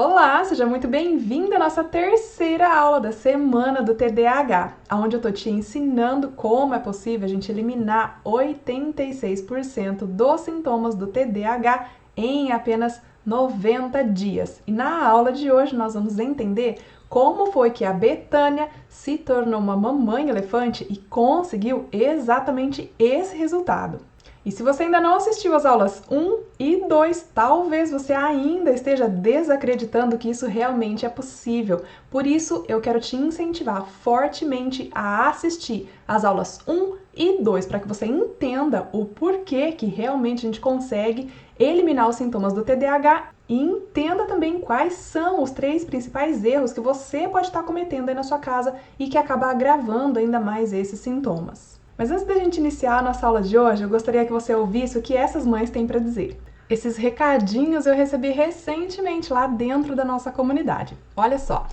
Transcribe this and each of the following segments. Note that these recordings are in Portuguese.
Olá, seja muito bem-vindo à nossa terceira aula da semana do TDAH, onde eu estou te ensinando como é possível a gente eliminar 86% dos sintomas do TDAH em apenas 90 dias. E na aula de hoje nós vamos entender como foi que a Betânia se tornou uma mamãe elefante e conseguiu exatamente esse resultado. E se você ainda não assistiu às aulas 1 e 2, talvez você ainda esteja desacreditando que isso realmente é possível. Por isso, eu quero te incentivar fortemente a assistir às aulas 1 e 2, para que você entenda o porquê que realmente a gente consegue eliminar os sintomas do TDAH e entenda também quais são os 3 principais erros que você pode estar cometendo aí na sua casa e que acaba agravando ainda mais esses sintomas. Mas antes da gente iniciar a nossa aula de hoje, eu gostaria que você ouvisse o que essas mães têm para dizer. Esses recadinhos eu recebi recentemente lá dentro da nossa comunidade. Olha só!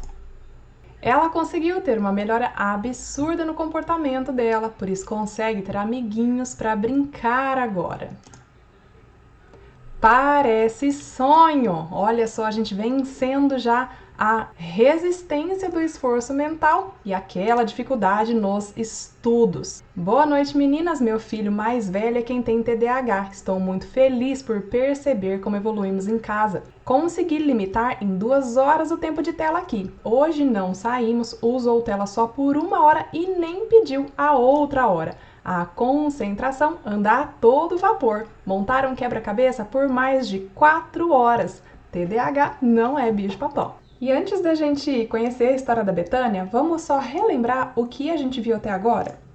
Ela conseguiu ter uma melhora absurda no comportamento dela, por isso consegue ter amiguinhos para brincar agora. Parece sonho! Olha só, a gente vencendo já a resistência do esforço mental e aquela dificuldade nos estudos. Boa noite, meninas! Meu filho mais velho é quem tem TDAH. Estou muito feliz por perceber como evoluímos em casa. Consegui limitar em 2 horas o tempo de tela aqui. Hoje não saímos, usou tela só por 1 hora e nem pediu a outra hora. A concentração anda a todo vapor. Montaram quebra-cabeça por mais de 4 horas. TDAH não é bicho-papão. E antes da gente conhecer a história da Betânia, vamos só relembrar o que a gente viu até agora?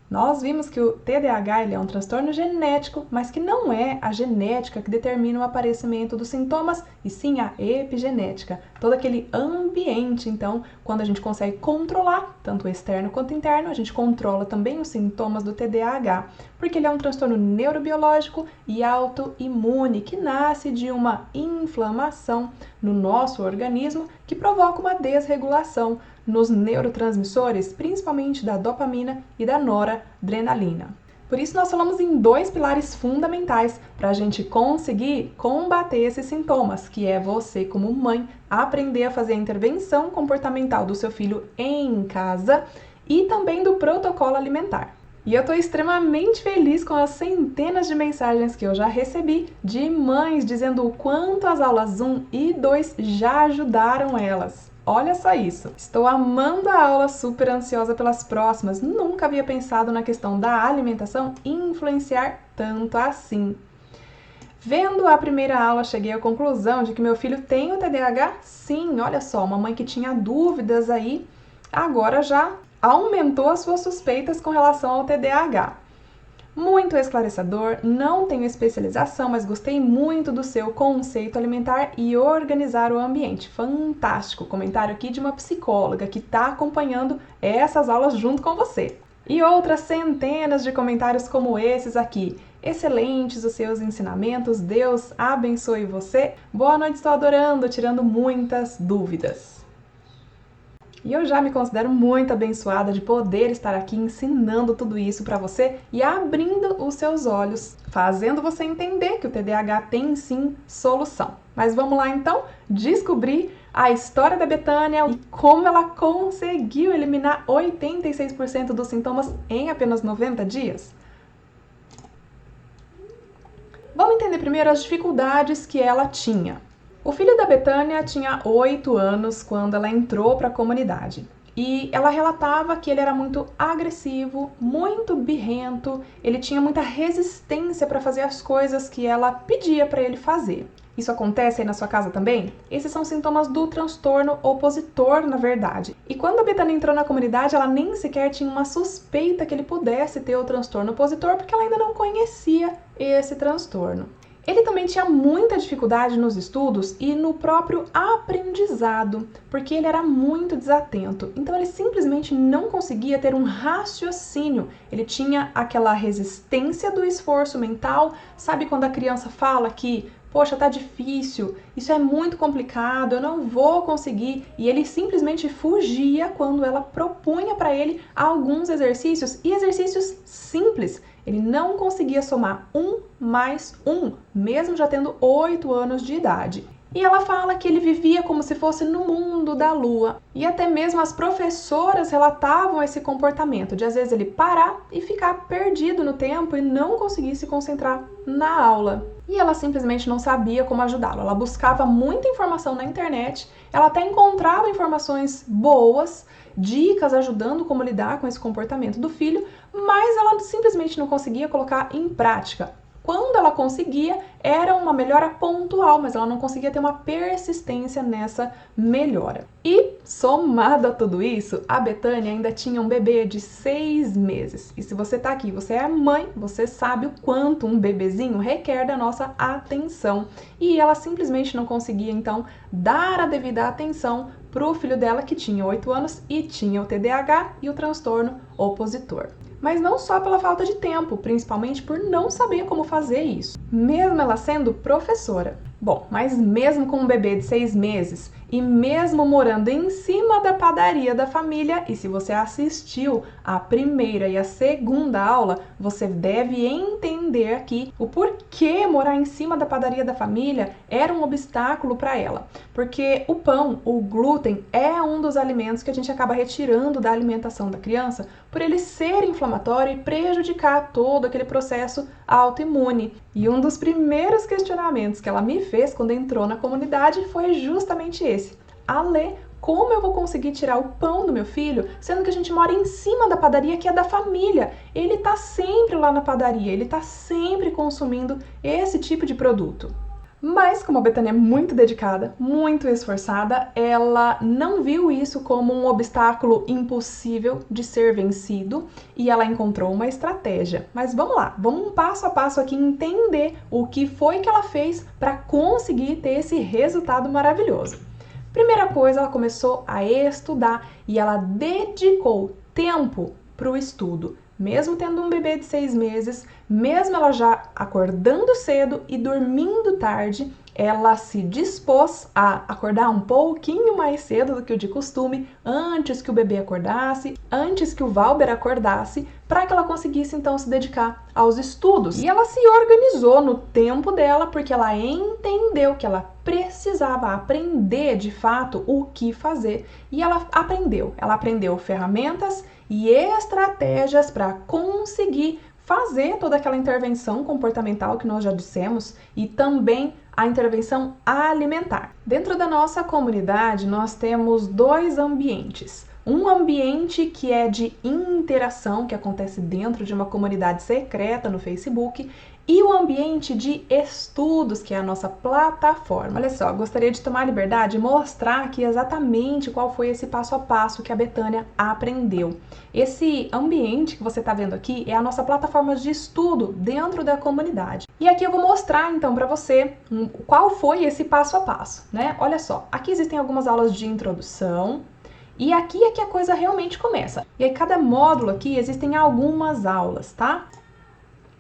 Nós vimos que o TDAH ele é um transtorno genético, mas que não é a genética que determina o aparecimento dos sintomas, e sim a epigenética, todo aquele ambiente. Então, quando a gente consegue controlar, tanto o externo quanto o interno, a gente controla também os sintomas do TDAH, porque ele é um transtorno neurobiológico e autoimune, que nasce de uma inflamação no nosso organismo que provoca uma desregulação nos neurotransmissores, principalmente da dopamina e da noradrenalina. Por isso nós falamos em 2 pilares fundamentais para a gente conseguir combater esses sintomas, que é você como mãe aprender a fazer a intervenção comportamental do seu filho em casa e também do protocolo alimentar. E eu estou extremamente feliz com as centenas de mensagens que eu já recebi de mães dizendo o quanto as aulas 1 e 2 já ajudaram elas. Olha só isso! Estou amando a aula, super ansiosa pelas próximas. Nunca havia pensado na questão da alimentação influenciar tanto assim. Vendo a primeira aula, cheguei à conclusão de que meu filho tem o TDAH? Sim, olha só, uma mãe que tinha dúvidas aí, agora já aumentou as suas suspeitas com relação ao TDAH. Muito esclarecedor, não tenho especialização, mas gostei muito do seu conceito alimentar e organizar o ambiente. Fantástico! Comentário aqui de uma psicóloga que está acompanhando essas aulas junto com você. E outras centenas de comentários como esses aqui. Excelentes os seus ensinamentos, Deus abençoe você. Boa noite, estou adorando, tirando muitas dúvidas. E eu já me considero muito abençoada de poder estar aqui ensinando tudo isso para você e abrindo os seus olhos, fazendo você entender que o TDAH tem sim solução. Mas vamos lá então descobrir a história da Betânia e como ela conseguiu eliminar 86% dos sintomas em apenas 90 dias? Vamos entender primeiro as dificuldades que ela tinha. O filho da Betânia tinha 8 anos quando ela entrou para a comunidade. E ela relatava que ele era muito agressivo, muito birrento, ele tinha muita resistência para fazer as coisas que ela pedia para ele fazer. Isso acontece aí na sua casa também? Esses são sintomas do transtorno opositor, na verdade. E quando a Betânia entrou na comunidade, ela nem sequer tinha uma suspeita que ele pudesse ter o transtorno opositor, porque ela ainda não conhecia esse transtorno. Ele também tinha muita dificuldade nos estudos e no próprio aprendizado, porque ele era muito desatento. Então ele simplesmente não conseguia ter um raciocínio. Ele tinha aquela resistência do esforço mental. Sabe quando a criança fala que, poxa, tá difícil, isso é muito complicado, eu não vou conseguir. E ele simplesmente fugia quando ela propunha para ele alguns exercícios, e exercícios simples. Ele não conseguia somar 1 mais 1, mesmo já tendo 8 anos de idade. E ela fala que ele vivia como se fosse no mundo da lua. E até mesmo as professoras relatavam esse comportamento, de às vezes ele parar e ficar perdido no tempo e não conseguir se concentrar na aula. E ela simplesmente não sabia como ajudá-lo. Ela buscava muita informação na internet, ela até encontrava informações boas, dicas ajudando como lidar com esse comportamento do filho, mas ela simplesmente não conseguia colocar em prática. Quando ela conseguia, era uma melhora pontual, mas ela não conseguia ter uma persistência nessa melhora. E, somado a tudo isso, a Bethânia ainda tinha um bebê de 6 meses. E se você tá aqui, você é mãe, você sabe o quanto um bebezinho requer da nossa atenção. E ela simplesmente não conseguia, então, dar a devida atenção pro filho dela, que tinha 8 anos e tinha o TDAH e o transtorno opositor. Mas não só pela falta de tempo, principalmente por não saber como fazer isso, mesmo ela sendo professora. Bom, mas mesmo com um bebê de 6 meses e mesmo morando em cima da padaria da família, e se você assistiu a primeira e a segunda aula, você deve entender aqui o porquê morar em cima da padaria da família era um obstáculo para ela. Porque o pão, o glúten, é um dos alimentos que a gente acaba retirando da alimentação da criança por ele ser inflamatório e prejudicar todo aquele processo autoimune. E um dos primeiros questionamentos que ela me fez quando entrou na comunidade foi justamente esse. Alê, como eu vou conseguir tirar o pão do meu filho, sendo que a gente mora em cima da padaria que é da família? Ele tá sempre lá na padaria, ele tá sempre consumindo esse tipo de produto. Mas, como a Bethânia é muito dedicada, muito esforçada, ela não viu isso como um obstáculo impossível de ser vencido e ela encontrou uma estratégia. Mas vamos lá, vamos um passo a passo aqui entender o que foi que ela fez para conseguir ter esse resultado maravilhoso. Primeira coisa, ela começou a estudar e ela dedicou tempo para o estudo. Mesmo tendo um bebê de 6 meses, mesmo ela já acordando cedo e dormindo tarde, ela se dispôs a acordar um pouquinho mais cedo do que o de costume, antes que o bebê acordasse, antes que o Valber acordasse, para que ela conseguisse então se dedicar aos estudos. E ela se organizou no tempo dela, porque ela entendeu que ela precisava aprender de fato o que fazer. E ela aprendeu ferramentas e estratégias para conseguir fazer toda aquela intervenção comportamental que nós já dissemos e também a intervenção alimentar. Dentro da nossa comunidade, nós temos 2 ambientes. Um ambiente que é de interação, que acontece dentro de uma comunidade secreta no Facebook, e o ambiente de estudos, que é a nossa plataforma. Olha só, gostaria de tomar a liberdade de mostrar aqui exatamente qual foi esse passo a passo que a Bethânia aprendeu. Esse ambiente que você está vendo aqui é a nossa plataforma de estudo dentro da comunidade. E aqui eu vou mostrar então para você qual foi esse passo a passo, né? Olha só, aqui existem algumas aulas de introdução, e aqui é que a coisa realmente começa. E aí cada módulo aqui existem algumas aulas, tá?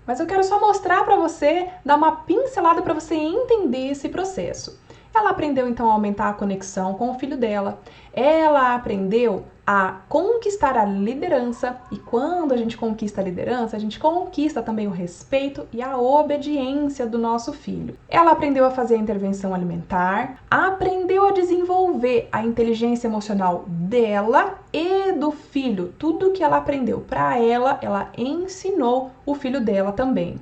Mas eu quero só mostrar para você, dar uma pincelada para você entender esse processo. Ela aprendeu então a aumentar a conexão com o filho dela. Ela aprendeu a conquistar a liderança, e quando a gente conquista a liderança, a gente conquista também o respeito e a obediência do nosso filho. Ela aprendeu a fazer a intervenção alimentar, aprendeu a desenvolver a inteligência emocional dela e do filho. Tudo que ela aprendeu para ela, ela ensinou o filho dela também.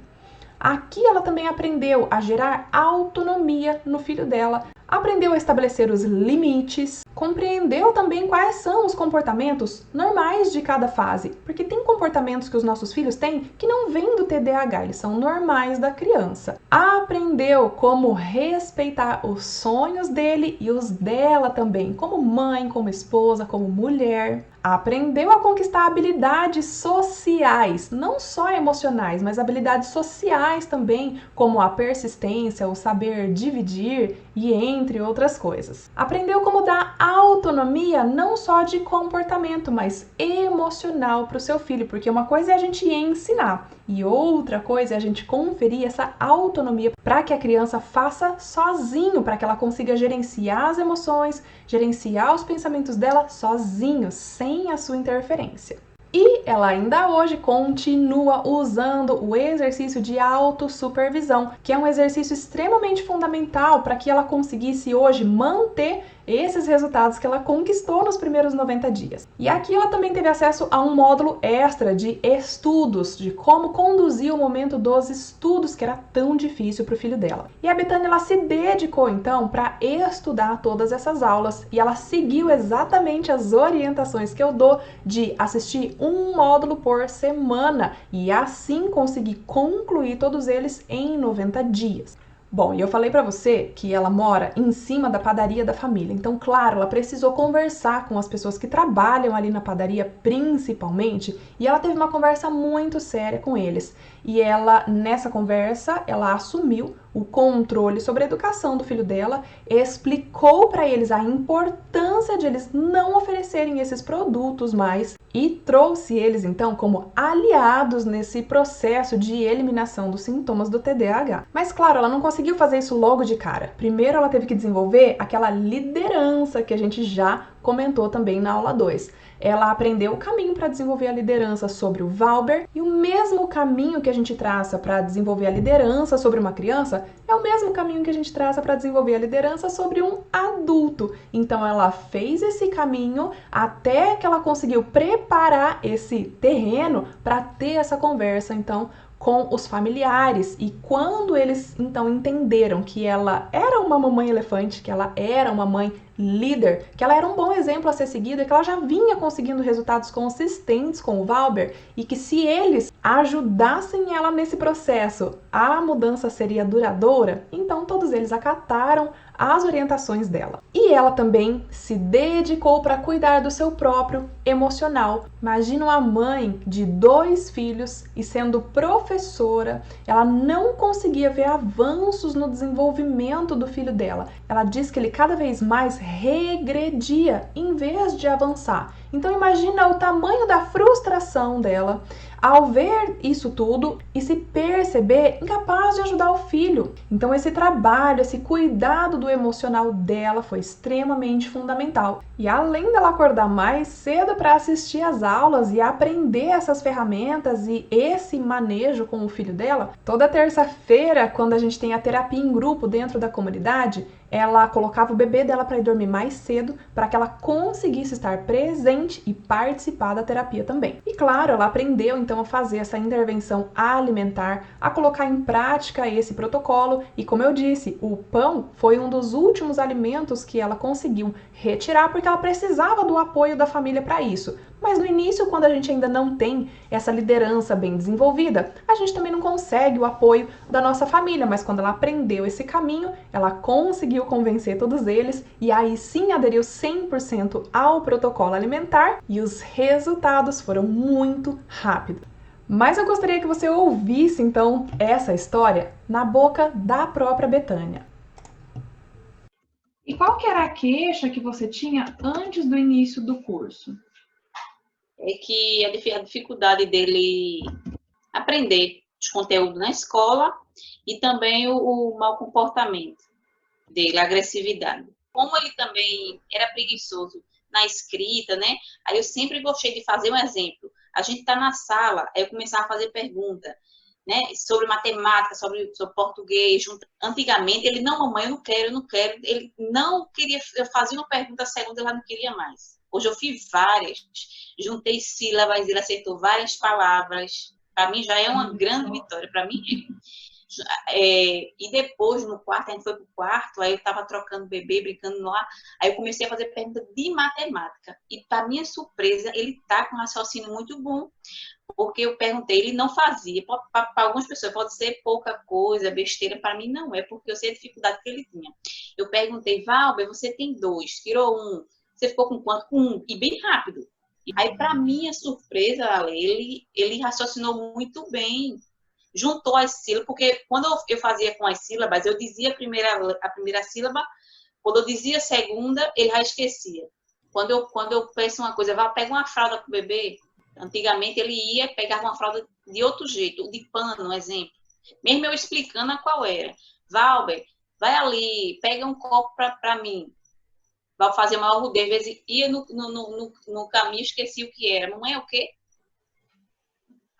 Aqui ela também aprendeu a gerar autonomia no filho dela, aprendeu a estabelecer os limites, compreendeu também quais são os comportamentos normais de cada fase, porque tem comportamentos que os nossos filhos têm que não vêm do TDAH, eles são normais da criança. Aprendeu como respeitar os sonhos dele e os dela também, como mãe, como esposa, como mulher. Aprendeu a conquistar habilidades sociais, não só emocionais, mas habilidades sociais também, como a persistência, o saber dividir e entre outras coisas. Aprendeu como dar autonomia não só de comportamento, mas emocional para o seu filho, porque uma coisa é a gente ensinar e outra coisa é a gente conferir essa autonomia para que a criança faça sozinho, para que ela consiga gerenciar as emoções, gerenciar os pensamentos dela sozinho, sem a sua interferência. E ela ainda hoje continua usando o exercício de autossupervisão, que é um exercício extremamente fundamental para que ela conseguisse hoje manter esses resultados que ela conquistou nos primeiros 90 dias. E aqui ela também teve acesso a um módulo extra de estudos, de como conduzir o momento dos estudos, que era tão difícil para o filho dela. E a Betânia, ela se dedicou então para estudar todas essas aulas e ela seguiu exatamente as orientações que eu dou de assistir um módulo por semana e assim conseguir concluir todos eles em 90 dias. Bom, e eu falei pra você que ela mora em cima da padaria da família. Então, claro, ela precisou conversar com as pessoas que trabalham ali na padaria, principalmente, e ela teve uma conversa muito séria com eles. E ela, nessa conversa, ela assumiu o controle sobre a educação do filho dela, explicou para eles a importância de eles não oferecerem esses produtos mais e trouxe eles então como aliados nesse processo de eliminação dos sintomas do TDAH. Mas claro, ela não conseguiu fazer isso logo de cara. Primeiro ela teve que desenvolver aquela liderança que a gente já comentou também na aula 2. Ela aprendeu o caminho para desenvolver a liderança sobre o Valber, e o mesmo caminho que a gente traça para desenvolver a liderança sobre uma criança é o mesmo caminho que a gente traça para desenvolver a liderança sobre um adulto. Então ela fez esse caminho até que ela conseguiu preparar esse terreno para ter essa conversa então com os familiares. E quando eles então entenderam que ela era uma mamãe elefante, que ela era uma mãe líder, que ela era um bom exemplo a ser seguido e que ela já vinha conseguindo resultados consistentes com o Valber e que se eles ajudassem ela nesse processo, a mudança seria duradoura, então todos eles acataram as orientações dela. E ela também se dedicou para cuidar do seu próprio emocional. Imagina uma mãe de 2 filhos e sendo professora, ela não conseguia ver avanços no desenvolvimento do filho dela. Ela diz que ele cada vez mais regredia em vez de avançar. Então imagina o tamanho da frustração dela ao ver isso tudo e se perceber incapaz de ajudar o filho. Então esse trabalho, esse cuidado do emocional dela foi extremamente fundamental. E além dela acordar mais cedo para assistir às aulas e aprender essas ferramentas e esse manejo com o filho dela, toda terça-feira, quando a gente tem a terapia em grupo dentro da comunidade, ela colocava o bebê dela para ir dormir mais cedo, para que ela conseguisse estar presente e participar da terapia também. E claro, ela aprendeu então a fazer essa intervenção alimentar, a colocar em prática esse protocolo e, como eu disse, o pão foi um dos últimos alimentos que ela conseguiu retirar porque ela precisava do apoio da família para isso. Mas no início, quando a gente ainda não tem essa liderança bem desenvolvida, a gente também não consegue o apoio da nossa família, mas quando ela aprendeu esse caminho, ela conseguiu convencer todos eles e aí sim aderiu 100% ao protocolo alimentar e os resultados foram muito rápidos. Mas eu gostaria que você ouvisse então essa história na boca da própria Betânia. E qual que era a queixa que você tinha antes do início do curso? É que a dificuldade dele aprender os conteúdos na escola e também o mau comportamento dele, a agressividade. Como ele também era preguiçoso na escrita, né? Aí eu sempre gostei de fazer um exemplo. A gente está na sala, aí eu começava a fazer pergunta, né? Sobre matemática, sobre português. Antigamente ele, não, mamãe, eu não quero. Ele não queria, eu fazia uma pergunta, a segunda ele não queria mais. Hoje eu fiz várias, juntei sílabas, ele acertou várias palavras. Para mim já é uma grande vitória. Para mim, e depois no quarto, a gente foi pro quarto, aí eu estava trocando bebê, brincando lá, aí eu comecei a fazer pergunta de matemática. E para minha surpresa, ele tá com um raciocínio muito bom, porque eu perguntei, ele não fazia. Para algumas pessoas pode ser pouca coisa, besteira, para mim não é, porque eu sei a dificuldade que ele tinha. Eu perguntei, Valber, você tem 2, tirou 1. Você ficou com quanto? Com 1. E bem rápido. Aí, para minha surpresa, ele raciocinou muito bem. Juntou as sílabas, porque quando eu fazia com as sílabas, eu dizia a primeira sílaba, quando eu dizia a segunda, ele já esquecia. Quando eu peço uma coisa, pega uma fralda para o bebê, antigamente ele ia pegar uma fralda de outro jeito, de pano, um exemplo. Mesmo eu explicando a qual era. Valber, vai ali, pega um copo para mim. Vai fazer uma rudez, às vezes ia no caminho, esqueci o que era. Mamãe, é o quê?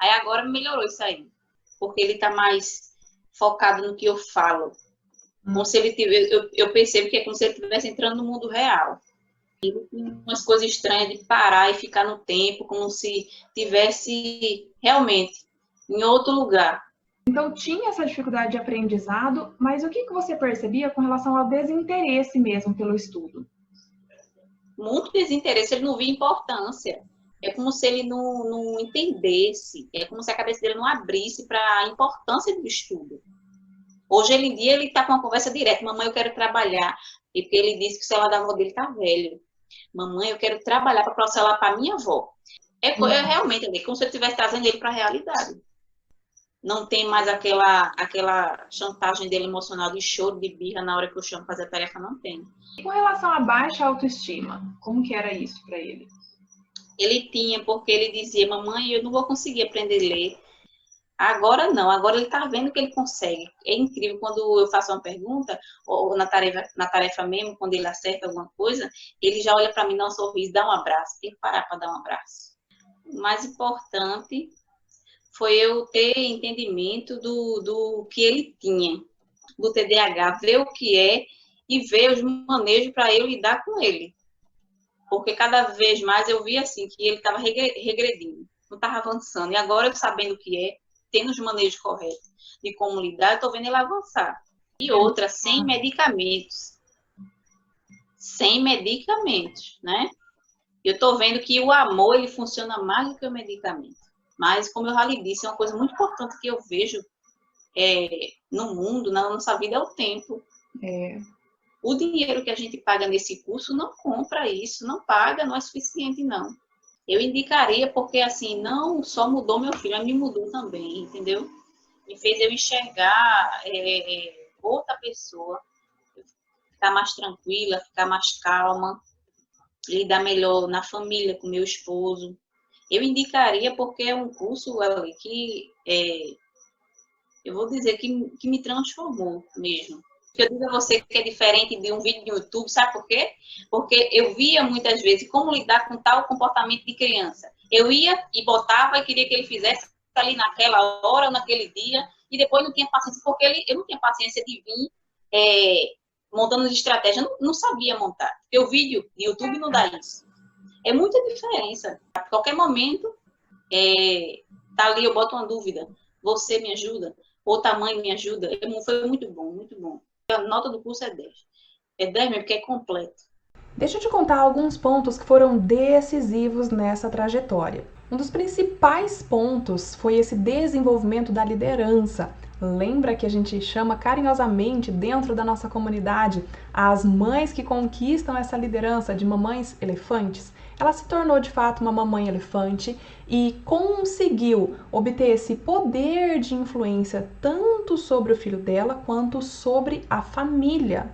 Aí agora melhorou isso aí, porque ele está mais focado no que eu falo. Como se ele tivesse, eu percebo que é como se ele estivesse entrando no mundo real. Umas coisas estranhas de parar e ficar no tempo, como se tivesse realmente em outro lugar. Então tinha essa dificuldade de aprendizado, mas o que você percebia com relação ao desinteresse mesmo pelo estudo? Muito desinteresse, ele não via importância. É como se ele não entendesse, é como se a cabeça dele não abrisse para a importância do estudo. Hoje em dia ele está com uma conversa direta, mamãe, eu quero trabalhar, e porque ele disse que o celular da avó dele está velho. Mamãe, eu quero trabalhar para o celular para minha avó. É realmente como se eu estivesse trazendo ele para a realidade. Não tem mais aquela chantagem dele emocional de choro, de birra na hora que eu chamo para fazer a tarefa, não tem. Com relação à baixa autoestima, como que era isso para ele? Ele tinha, porque ele dizia, mamãe, eu não vou conseguir aprender a ler. Agora não, agora ele está vendo que ele consegue. É incrível, quando eu faço uma pergunta, ou na tarefa mesmo, quando ele acerta alguma coisa, ele já olha para mim, dá um sorriso, dá um abraço. Tem que parar para dar um abraço. O mais importante foi eu ter entendimento do que ele tinha, do TDAH, ver o que é e ver os manejos para eu lidar com ele. Porque cada vez mais eu vi assim, que ele estava regredindo, não estava avançando. E agora, eu sabendo o que é, tendo os manejos corretos de como lidar, eu estou vendo ele avançar. E outra, sem medicamentos. Sem medicamentos, né? Eu estou vendo que o amor, ele funciona mais do que o medicamento. Mas, como eu já lhe disse, é uma coisa muito importante que eu vejo no mundo, na nossa vida, é o tempo. O dinheiro que a gente paga nesse curso não compra isso, não paga, não é suficiente, não. Eu indicaria porque, assim, não só mudou meu filho, mas me mudou também, entendeu? Me fez eu enxergar outra pessoa, ficar mais tranquila, ficar mais calma, lidar melhor na família, com meu esposo. Eu indicaria porque é um curso que, eu vou dizer, que me transformou mesmo. Eu digo a você que é diferente de um vídeo do YouTube, sabe por quê? Porque eu via muitas vezes como lidar com tal comportamento de criança. Eu ia e botava e queria que ele fizesse ali naquela hora, naquele dia, e depois não tinha paciência, porque eu não tinha paciência de vir montando de estratégia, não sabia montar. Porque o vídeo de YouTube não dá isso. É muita diferença. A qualquer momento, tá ali, eu boto uma dúvida. Você me ajuda? Ou tamanho me ajuda? Foi muito bom, muito bom. A nota do curso é 10. É 10 mesmo, porque é completo. Deixa eu te contar alguns pontos que foram decisivos nessa trajetória. Um dos principais pontos foi esse desenvolvimento da liderança. Lembra que a gente chama carinhosamente dentro da nossa comunidade as mães que conquistam essa liderança de mamães elefantes? Ela se tornou de fato uma mamãe elefante e conseguiu obter esse poder de influência tanto sobre o filho dela quanto sobre a família.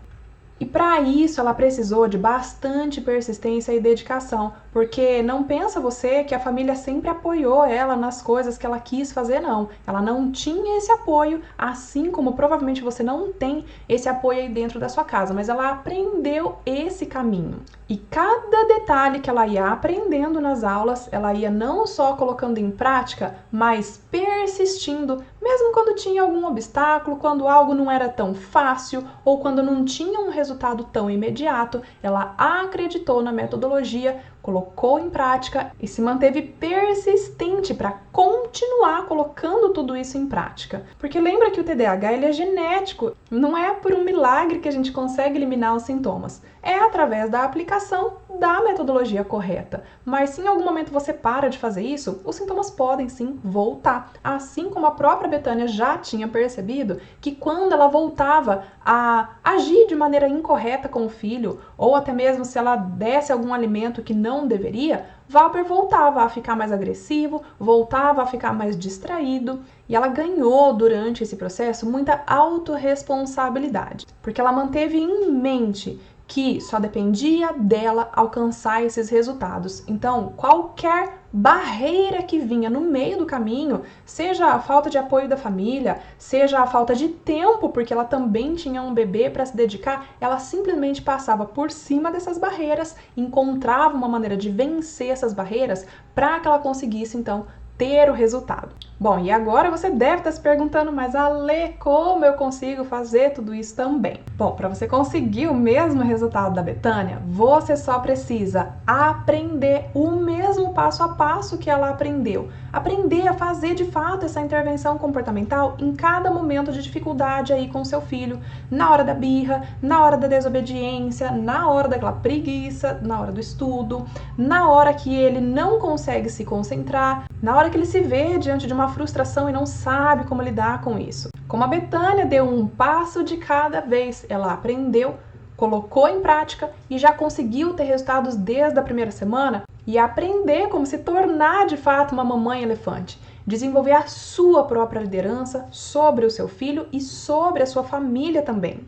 E para isso ela precisou de bastante persistência e dedicação, porque não pensa você que a família sempre apoiou ela nas coisas que ela quis fazer, não. Ela não tinha esse apoio, assim como provavelmente você não tem esse apoio aí dentro da sua casa, mas ela aprendeu esse caminho. E cada detalhe que ela ia aprendendo nas aulas, ela ia não só colocando em prática, mas persistindo, mesmo quando tinha algum obstáculo, quando algo não era tão fácil ou quando não tinha um resultado tão imediato, ela acreditou na metodologia, colocou em prática e se manteve persistente para continuar colocando tudo isso em prática. Porque lembra que o TDAH ele é genético, não é por um milagre que a gente consegue eliminar os sintomas. É através da aplicação da metodologia correta. Mas se em algum momento você para de fazer isso, os sintomas podem sim voltar. Assim como a própria Betânia já tinha percebido que quando ela voltava a agir de maneira incorreta com o filho, ou até mesmo se ela desse algum alimento que não deveria, Valper voltava a ficar mais agressivo, voltava a ficar mais distraído. E ela ganhou durante esse processo muita autorresponsabilidade, porque ela manteve em mente que só dependia dela alcançar esses resultados. Então, qualquer barreira que vinha no meio do caminho, seja a falta de apoio da família, seja a falta de tempo, porque ela também tinha um bebê para se dedicar, ela simplesmente passava por cima dessas barreiras, encontrava uma maneira de vencer essas barreiras para que ela conseguisse, então, ter o resultado. Bom, e agora você deve estar se perguntando, mas Ale, como eu consigo fazer tudo isso também? Bom, para você conseguir o mesmo resultado da Betânia, você só precisa aprender o mesmo passo a passo que ela aprendeu. Aprender a fazer de fato essa intervenção comportamental em cada momento de dificuldade aí com seu filho, na hora da birra, na hora da desobediência, na hora daquela preguiça, na hora do estudo, na hora que ele não consegue se concentrar, na hora que ele se vê diante de uma frustração e não sabe como lidar com isso. Como a Betânia deu um passo de cada vez, ela aprendeu, colocou em prática e já conseguiu ter resultados desde a primeira semana e aprender como se tornar de fato uma mamãe elefante. Desenvolver a sua própria liderança sobre o seu filho e sobre a sua família também.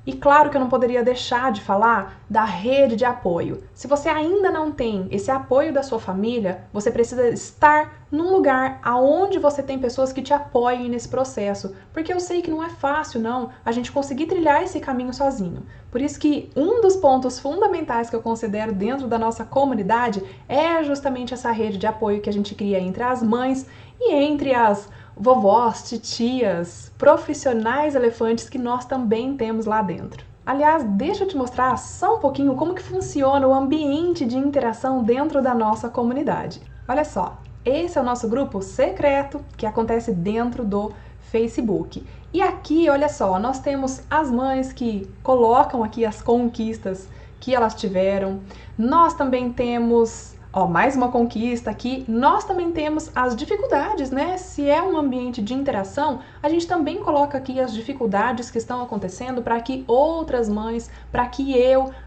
E claro que eu não poderia deixar de falar da rede de apoio. Se você ainda não tem esse apoio da sua família, você precisa estar num lugar aonde você tem pessoas que te apoiem nesse processo. Porque eu sei que não é fácil, não, a gente conseguir trilhar esse caminho sozinho. Por isso que um dos pontos fundamentais que eu considero dentro da nossa comunidade é justamente essa rede de apoio que a gente cria entre as mães e entre as vovós, titias, profissionais elefantes que nós também temos lá dentro. Aliás, deixa eu te mostrar só um pouquinho como que funciona o ambiente de interação dentro da nossa comunidade. Olha só, esse é o nosso grupo secreto que acontece dentro do Facebook. E aqui, olha só, nós temos as mães que colocam aqui as conquistas que elas tiveram. Nós também temos mais uma conquista aqui. Nós também temos as dificuldades, né? Se é um ambiente de interação, a gente também coloca aqui as dificuldades que estão acontecendo para que outras mães, para que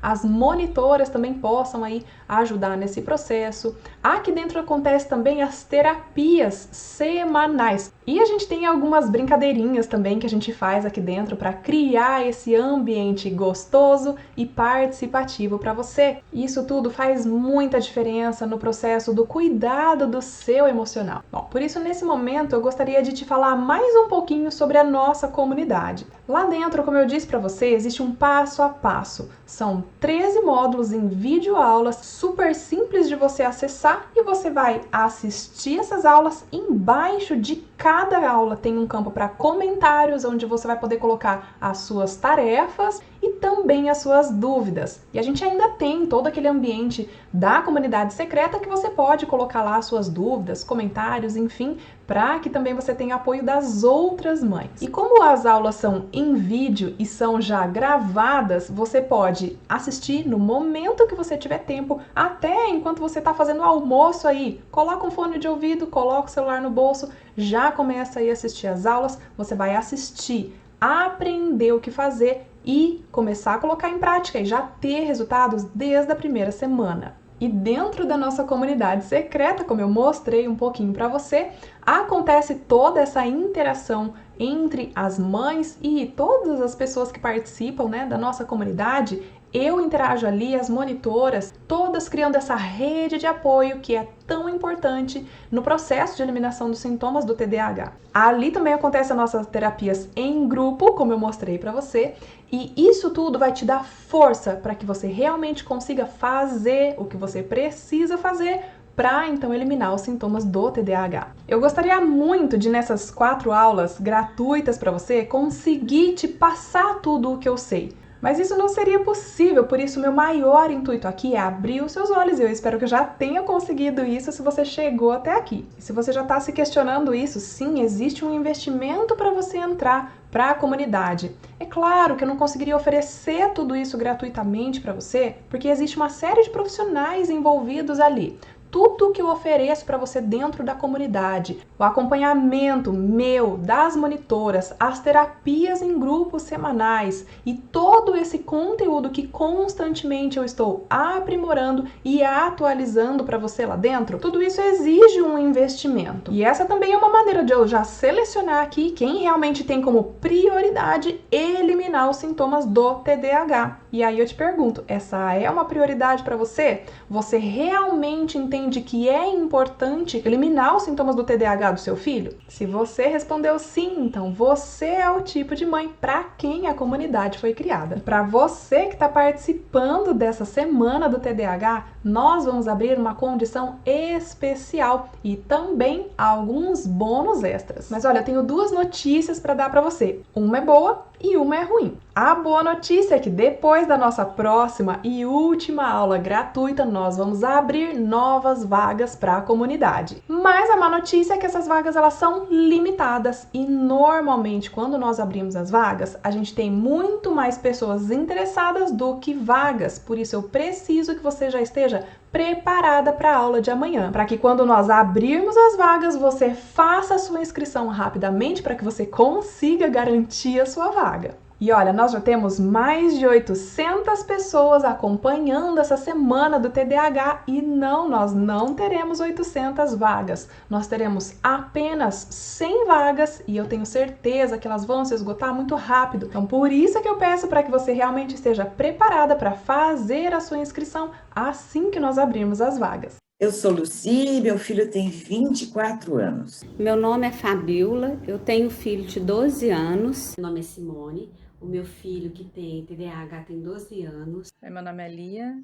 as monitoras também possam aí ajudar nesse processo. Aqui dentro acontece também as terapias semanais. E a gente tem algumas brincadeirinhas também que a gente faz aqui dentro para criar esse ambiente gostoso e participativo para você. Isso tudo faz muita diferença no processo do cuidado do seu emocional. Bom, por isso nesse momento eu gostaria de te falar mais um pouquinho sobre a nossa comunidade. Lá dentro, como eu disse para você, existe um passo a passo. São 13 módulos em videoaulas, super simples de você acessar e você vai assistir essas aulas. Embaixo de cada aula tem um campo para comentários, onde você vai poder colocar as suas tarefas e também as suas dúvidas. E a gente ainda tem todo aquele ambiente da comunidade secreta que você pode colocar lá as suas dúvidas, comentários, enfim, para que também você tenha apoio das outras mães. E como as aulas são em vídeo e são já gravadas, você pode assistir no momento que você tiver tempo, até enquanto você está fazendo o almoço aí. Coloca um fone de ouvido, coloca o celular no bolso, já começa aí a assistir as aulas, você vai assistir, aprender o que fazer e começar a colocar em prática e já ter resultados desde a primeira semana. E dentro da nossa comunidade secreta, como eu mostrei um pouquinho para você, acontece toda essa interação entre as mães e todas as pessoas que participam, né, da nossa comunidade. Eu interajo ali, as monitoras, todas criando essa rede de apoio que é tão importante no processo de eliminação dos sintomas do TDAH. Ali também acontecem as nossas terapias em grupo, como eu mostrei para você, e isso tudo vai te dar força para que você realmente consiga fazer o que você precisa fazer para então eliminar os sintomas do TDAH. Eu gostaria muito de, nessas 4 aulas gratuitas para você, conseguir te passar tudo o que eu sei. Mas isso não seria possível, por isso meu maior intuito aqui é abrir os seus olhos. Eu espero que eu já tenha conseguido isso se você chegou até aqui. E se você já está se questionando isso, sim, existe um investimento para você entrar para a comunidade. É claro que eu não conseguiria oferecer tudo isso gratuitamente para você, porque existe uma série de profissionais envolvidos ali. Tudo que eu ofereço para você dentro da comunidade, o acompanhamento meu, das monitoras, as terapias em grupos semanais e todo esse conteúdo que constantemente eu estou aprimorando e atualizando para você lá dentro, tudo isso exige um investimento. E essa também é uma maneira de eu já selecionar aqui quem realmente tem como prioridade eliminar os sintomas do TDAH. E aí eu te pergunto, essa é uma prioridade para você? Você realmente entende que é importante eliminar os sintomas do TDAH do seu filho? Se você respondeu sim, então você é o tipo de mãe para quem a comunidade foi criada. Para você que está participando dessa semana do TDAH, nós vamos abrir uma condição especial e também alguns bônus extras. Mas olha, eu tenho duas notícias para dar para você. Uma é boa e uma é ruim. A boa notícia é que depois da nossa próxima e última aula gratuita, nós vamos abrir novas vagas para a comunidade. Mas a má notícia é que essas vagas elas são limitadas e normalmente quando nós abrimos as vagas, a gente tem muito mais pessoas interessadas do que vagas. Por isso eu preciso que você já esteja preparada para a aula de amanhã, para que quando nós abrirmos as vagas, você faça a sua inscrição rapidamente para que você consiga garantir a sua vaga. E olha, nós já temos mais de 800 pessoas acompanhando essa semana do TDAH e nós não teremos 800 vagas. Nós teremos apenas 100 vagas e eu tenho certeza que elas vão se esgotar muito rápido. Então, por isso é que eu peço para que você realmente esteja preparada para fazer a sua inscrição assim que nós abrirmos as vagas. Eu sou Luci, meu filho tem 24 anos. Meu nome é Fabiola, eu tenho um filho de 12 anos. Meu nome é Simone, o meu filho que tem TDAH tem 12 anos. Meu nome é Lia,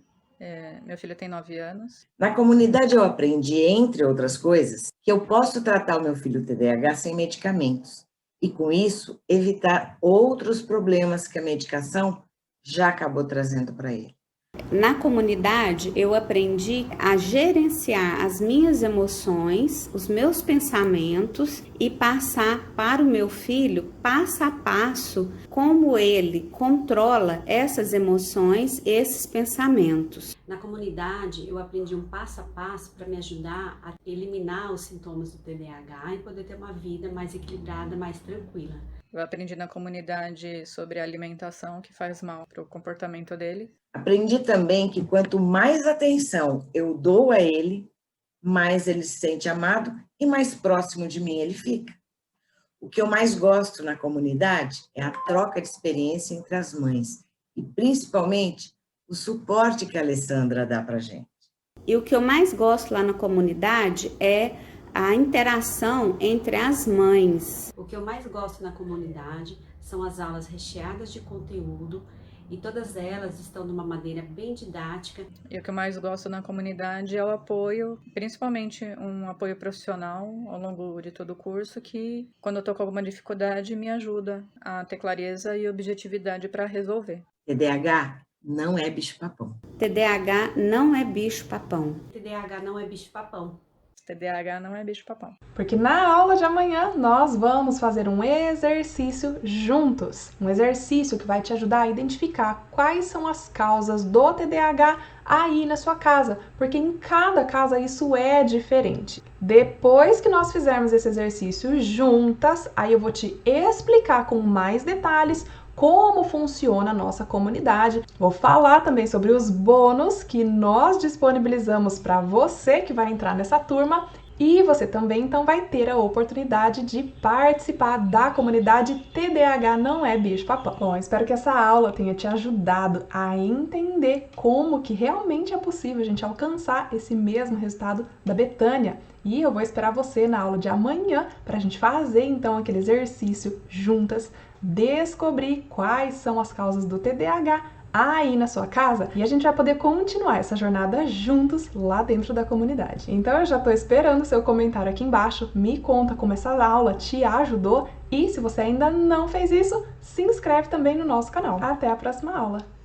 meu filho tem 9 anos. Na comunidade eu aprendi, entre outras coisas, que eu posso tratar o meu filho TDAH sem medicamentos. E com isso, evitar outros problemas que a medicação já acabou trazendo para ele. Na comunidade, eu aprendi a gerenciar as minhas emoções, os meus pensamentos e passar para o meu filho, passo a passo, como ele controla essas emoções, esses pensamentos. Na comunidade, eu aprendi um passo a passo para me ajudar a eliminar os sintomas do TDAH e poder ter uma vida mais equilibrada, mais tranquila. Eu aprendi na comunidade sobre a alimentação que faz mal para o comportamento dele. Aprendi também que quanto mais atenção eu dou a ele, mais ele se sente amado e mais próximo de mim ele fica. O que eu mais gosto na comunidade é a troca de experiência entre as mães e, principalmente, o suporte que a Alessandra dá para a gente. E o que eu mais gosto lá na comunidade é a interação entre as mães. O que eu mais gosto na comunidade são as aulas recheadas de conteúdo e todas elas estão de uma maneira bem didática. E o que eu mais gosto na comunidade é o apoio, principalmente um apoio profissional ao longo de todo o curso, que quando eu tô com alguma dificuldade me ajuda a ter clareza e objetividade para resolver. TDAH não é bicho-papão. TDAH não é bicho-papão. TDAH não é bicho-papão. TDAH não é bicho-papão. Porque na aula de amanhã nós vamos fazer um exercício juntos. Um exercício que vai te ajudar a identificar quais são as causas do TDAH aí na sua casa. Porque em cada casa isso é diferente. Depois que nós fizermos esse exercício juntas, aí eu vou te explicar com mais detalhes como funciona a nossa comunidade. Vou falar também sobre os bônus que nós disponibilizamos para você que vai entrar nessa turma e você também então vai ter a oportunidade de participar da comunidade TDAH Não é Bicho-Papão. Bom, espero que essa aula tenha te ajudado a entender como que realmente é possível a gente alcançar esse mesmo resultado da Betânia. E eu vou esperar você na aula de amanhã para a gente fazer então aquele exercício juntas, descobrir quais são as causas do TDAH aí na sua casa e a gente vai poder continuar essa jornada juntos lá dentro da comunidade. Então eu já estou esperando o seu comentário aqui embaixo, me conta como essa aula te ajudou e se você ainda não fez isso, se inscreve também no nosso canal. Até a próxima aula!